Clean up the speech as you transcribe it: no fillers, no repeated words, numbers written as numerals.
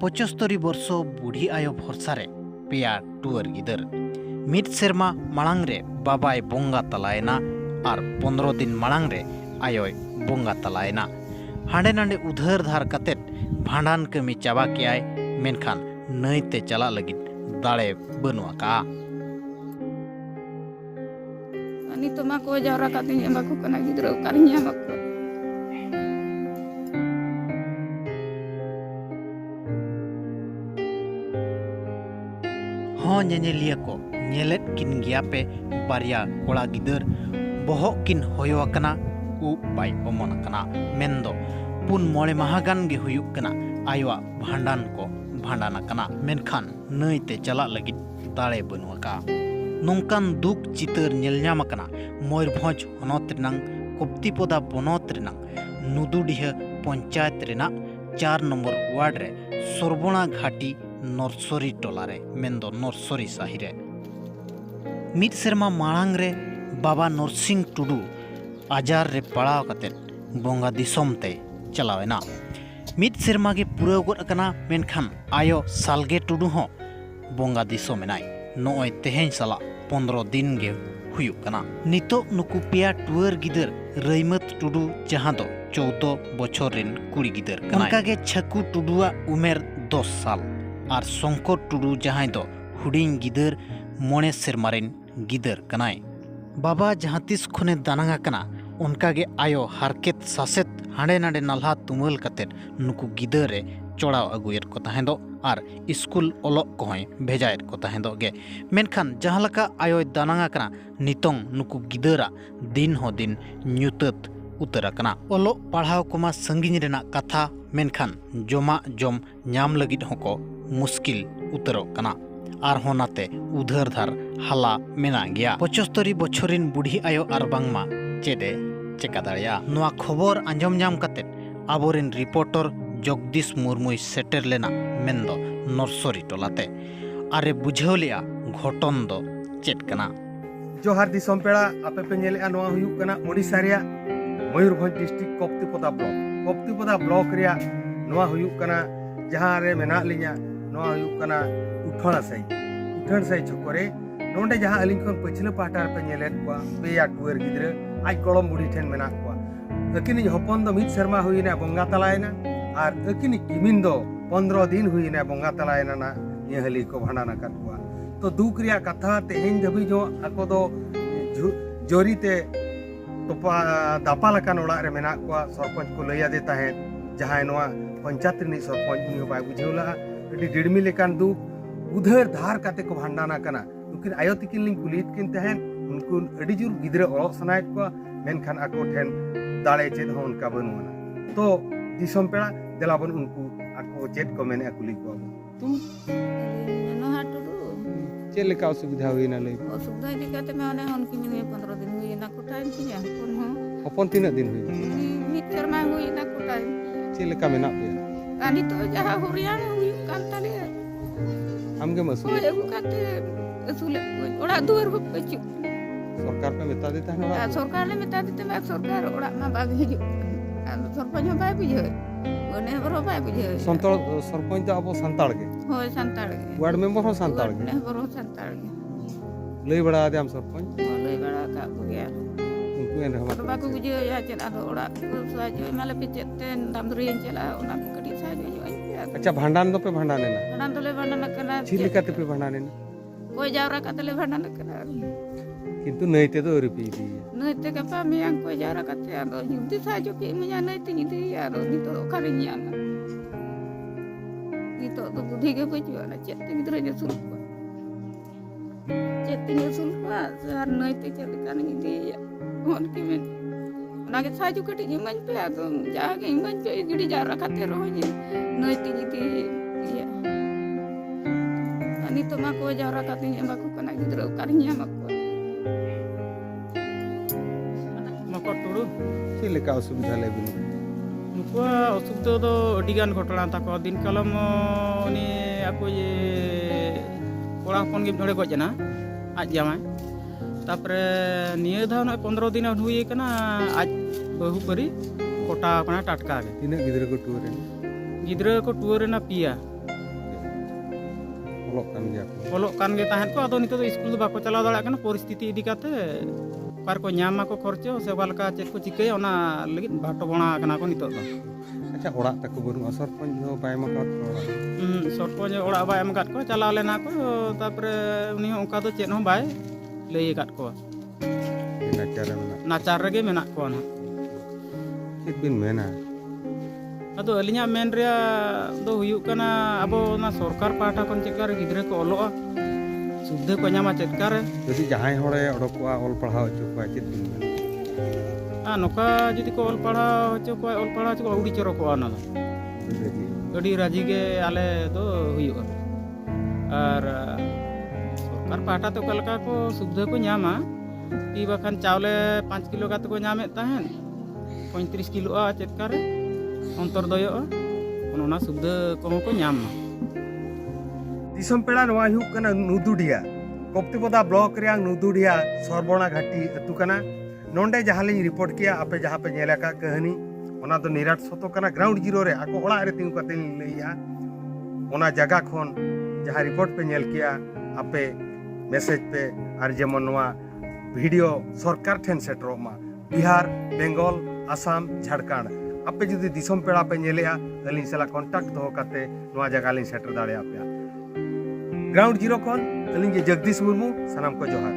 75 वर्ष बुढ़ी आयो भरसारे पेया टुअर गिदर मिट सेरमा मांग रे बाबाय बोंगा तलायना और 15 दिन मांग रे आयोय बोंगा तलायना हांडे नांडे उधर धार कतेट भांडान कमी चाबा केआय मेनखान नईते चला लगिद दाड़े बनुआ का ani to ma ko jawra katanya ma ko kana gidro karinya ma ko हाँ ñeñelia को ñelet kin gया पे बारिया कोड़ा गिदर बोहो किन होयो कना उ बाय ओमन कना मेंदो पुन मोळे महागान गे हुयुक कना आयोआ भांडान को भांडाना कना मेनखान नईते चला लगिद दाड़े बनुआ का नोंकान दुख चितर नेलनाम कना मयूरभंज हनत रिनांग कप्तिपदा बनत रिनांग नुदुडिहा पंचायत रिना 4 नंबर वार्ड रे सरबोना घाटी नर्सरी टोलारे मेंदो नर्सरी साही रे मिट सेरमा मांग रे बाबा नरसिंह टुडू आजार रे पड़ाव कते बोंगा दिसोम ते चलावेना मिट सेरमा गे पुराव गद कना मेनखान आयो सालगे टुडू हो बोंगा दिसोम नाय नोय तेहेन साला 15 दिन गे हुयु कना नितो नुकु पेया टुअर गिदर रईमत टुडू जहां दो 14 बछर रिन कुड़ी गिदर कना उनका गे छकु टुडुआ उमेर 10 साल और शंकर टुडू जहां दो हुडिंग गिदर मोने सेरमारिन गिदर कनाय बाबा जहां तिस खुने दानांगा कना उनका गे आयो हारकेत सासेत हांडे नांडे नाल्हा तुमल कतेट नुकु गिदर रे चोड़ाव अगुयत को ताहेंदो और स्कूल ओलोक कोय भेजायत को ताहेंदो गे मेनखान जहां लका आयो दानांगा कना नितोंग नुकु गिदरा दिन हो दिन न्यूतत उतरा कना ओलोक पढ़ाव कोमा संगिन रेना कथा मेनखान जमा जम नाम लगिद होको मुश्किल उतरो कना आर होनाते उधर धार हाला मेना गया 75 बछरिन बुढ़ी आयो आर बांगमा चेडे चेका दाड़िया नोआ खबर आंजम नाम कते आबोरिन रिपोर्टर जगदीश मुर्मू सेटर लेना मेंदो नर्सरी टोलाते आरे बुझावलिया घटन दो चेट कना जोहार दिसोम पेड़ा आपे पे नेले नोआ हुयुक कना ओडिसा रिया मयूरभंज डिस्ट्रिक्ट कप्तिपदा ब्लॉक रिया नोआ हुयुक कना जहां रे मेना लिया नोआ हुयुक कना उठन सही छकोरे नोंडे जहां अलिंग खन पछले पाटार पे नेले को पेया टुअर गिदरे आज गलम बुढ़ी ठेन मेना को अकिन हपन दो मिट शर्मा हुईना बोंगा तलायना और अकिन किमिन दो 15 दिन हुईना बोंगा तलायना ना ये हली को भांडाना कटवा तो दुख रिया कथा तेहेन धबी जो आको दो जोरीते तोपा दापालकान ओड़ा रे मेना को सरपंच को लैया देता है जहां नोआ पंचायत नि सरपंच नि बाय बुझेवला अडी डिडमी लेकान दुख उधर धार काते को भांडाना कना उकिन आयो तिकिन लिंग कुलित किन तहन उनको अडी जुर गिदरे ओलो सनायत को मेनखान आको ठेन दाड़े चेद हो उनका बनुना तो दिसोम पेड़ा देलाबन उनको आको चेद को मेने कुली को तुम no hatu du चेद लेका असुविधा हुईना लई असुविधा दिखाते मैं उन्हें उनकी मिले 15 दिन हुई ना कुटाई किया कौन हो अपन तीन दिन हुई मिट शर्मा हुई ना कुटाई चेद लेका मेना पे ani to jaha hurian huyu kan tali हमगे Masood ko egu kate asule oda duar ko pechu सरकार पे बता देता है ना सरकार ले बता देते मैं सरकार ओड़ा मा बाग हिजु सरपंच बाय बुझे ओने बरो बाय बुझे संतल सरपंच तो अब संताड़ के होय संताड़ के वार्ड मेंबर हो संताड़ के ने बरो संताड़ के लई बड़ा दे हम सरपंच लई बड़ा का गया उनको एन हम बाको बुझे या चेत आदो ओड़ा को साजो माले पिचते दामदरियन चला ओना कडी साजो जो अच्छा भांडान दो पे भांडाने ना भांडान तोले भांडान कना छिल काते पे भांडाने ना कोई जावरा कातले भांडान कना किंतु नईते तो रुपी दी नईते का पा मियां कोई जावरा काते आदो युक्ति साजो के मियां नईते निदि आरो नितो ओखारे नियाना नितो तो बुद्धि के पचुआ ना चेते गिदरे ने सुल चेते ने सुल सार नईते चले कान निदि होन की में नागे साजो कटी इमन पे आदो जागे इमन पे गिडी जावरा काते रोनी नईते निदि या ani to ma ko jaura katanya ma ko kana gidro karinya ma ko मकर टुडू छिल का असुविधा ले बिनु नुको असुविधा तो अडिगान घटना ताको दिन कलम उनी आको ये कोड़ा हपन गे ढोड़े गजना आज जामाय तापरे निये धा 15 दिन हुई कना आज बहु परी कोटा कना टटका गे तीन गिदरे को टूर गिदरे को टूर ना पिया olok kan gaya ko. olok kan ge tahen ko ado nito school do bako chalaw darak kana परिस्थिति idi kate kar ko nyama ko khorcho se balka chet ko chikay ona legit bato bona kana ko nito do Acha orak taku baru asar pun jo bai makat orak. Sarpanch ओड़ा bye M काट को चलाव लेना को तापरे उनी ओंका दो chain हो बाय लई काट को Nacara mana? नाचार रगे मेना को ना Cit bin mena. अदो अलिया मेन रे दो हुयु कना अबो ना सरकार पाटा कोन चेकार गिद्रे को ओलोआ सुविधा को ᱧᱟᱢᱟ चेकार Jadi jahay hore odokwa ol pahau cukup cit bin mena. नोका जदि को ओल पढ़ा होचो को ओल पढ़ा को उडी चरो को ना Jadi अडी राजी गे आले दो हुयु और सरकार पाटा तो कलका को सुविधा को ᱧᱟᱢᱟ कि बखान चावले 5 किलो का तो को ᱧᱟᱢᱮ ताहेन 35 किलो आ चेकार अंतर दयो ओना सुविधा को ᱧᱟᱢᱟ दिसम पेड़ा नवा हुक कना नुदुडिया कोप्तिपदा ब्लॉक रियांग नुदुडिया सरबोना घाटी अतु कना नोंडे जहालिंग रिपोर्ट किया आपे जहां पे नेला का कहानी ओना तो निराट सतो कना ग्राउंड जीरो रे आको ओड़ा रे तिंग कते लइया ओना जगह खोन जहां रिपोर्ट पे नेल किया आपे मैसेज पे आर जेमन नवा वीडियो सरकार ठेन सेटरो मा बिहार बेंगल आसाम झारखंड आपे जुदी दिसम पेड़ा पे नेलेया अलिंग सला कांटेक्ट दो कते नवा जगह लिंग सेटर दाड़े आपे ग्राउंड जीरो खन अलिंग जगदीश मुर्मू सनाम को जोहार।